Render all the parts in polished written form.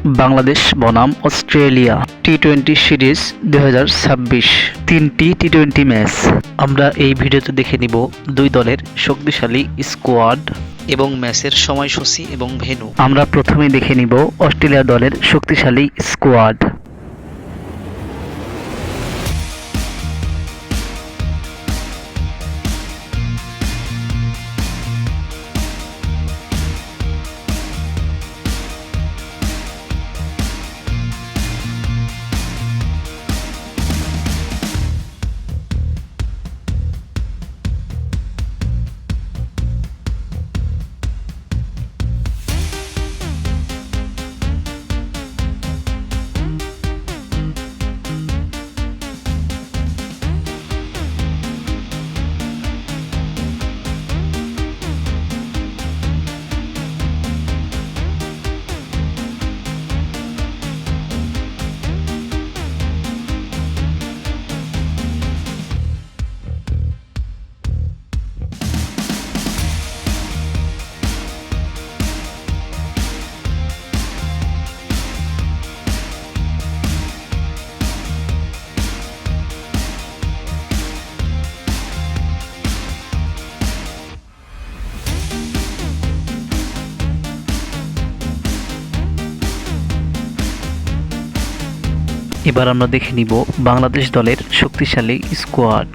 বাংলাদেশ বনাম Australia টি-20 series 2026 তিনটি টি-20 match. আমরা এই ভিডিওতে দেখে নিব দুই দলের শক্তিশালী স্কোয়াড এবং ম্যাচের সময়সূচি এবং ভেন্যু। আমরা প্রথমে দেখে নিব অস্ট্রেলিয়া দলের শক্তিশালী স্কোয়াড। এবার আমরা দেখে নিব বাংলাদেশ দলের শক্তিশালী স্কোয়াড।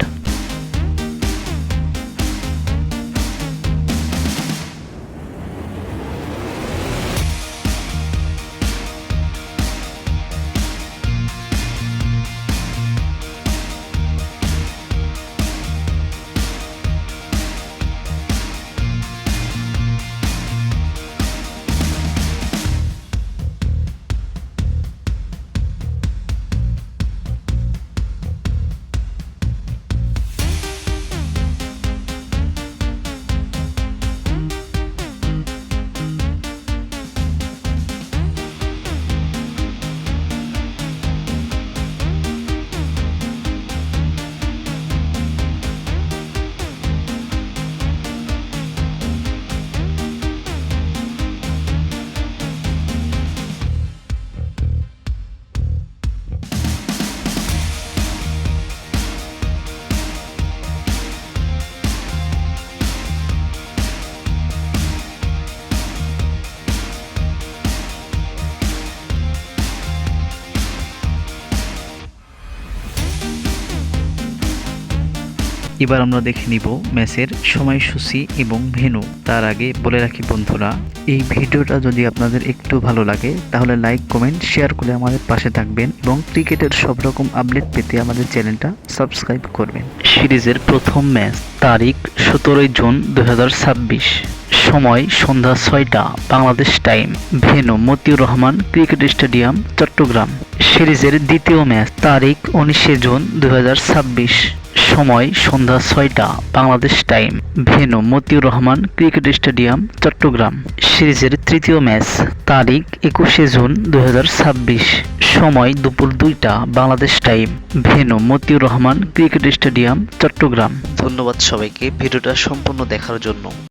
এবার আমরা দেখে নিব ম্যাচের সময়সূচি এবং ভেন্যু। তার আগে বলে রাখি বন্ধুরা, এই ভিডিওটা যদি আপনাদের একটু ভালো লাগে তাহলে লাইক, কমেন্ট, শেয়ার করে আমাদের পাশে থাকবেন এবং ক্রিকেটের সব রকম আপডেট পেতে আমাদের চ্যানেলটা সাবস্ক্রাইব করবেন। সিরিজের প্রথম ম্যাচ তারিখ 17 জুন 2026, সময় সন্ধ্যা 6টা Bangladesh time, venue Motiur Rahman cricket stadium, Chattogram. সিরিজের দ্বিতীয় ম্যাচ তারিখ 19 জুন 2026, সময় সন্ধ্যা 6টা Bangladesh time, venue Motiur Rahman cricket stadium, Chattogram. সিরিজের তৃতীয় ম্যাচ তারিখ 21 জুন 2026, সময় দুপুর 2টা Bangladesh time, venue Motiur Rahman cricket stadium, Chattogram. ধন্যবাদ সবাইকে ভিডিওটা সম্পূর্ণ দেখার জন্য।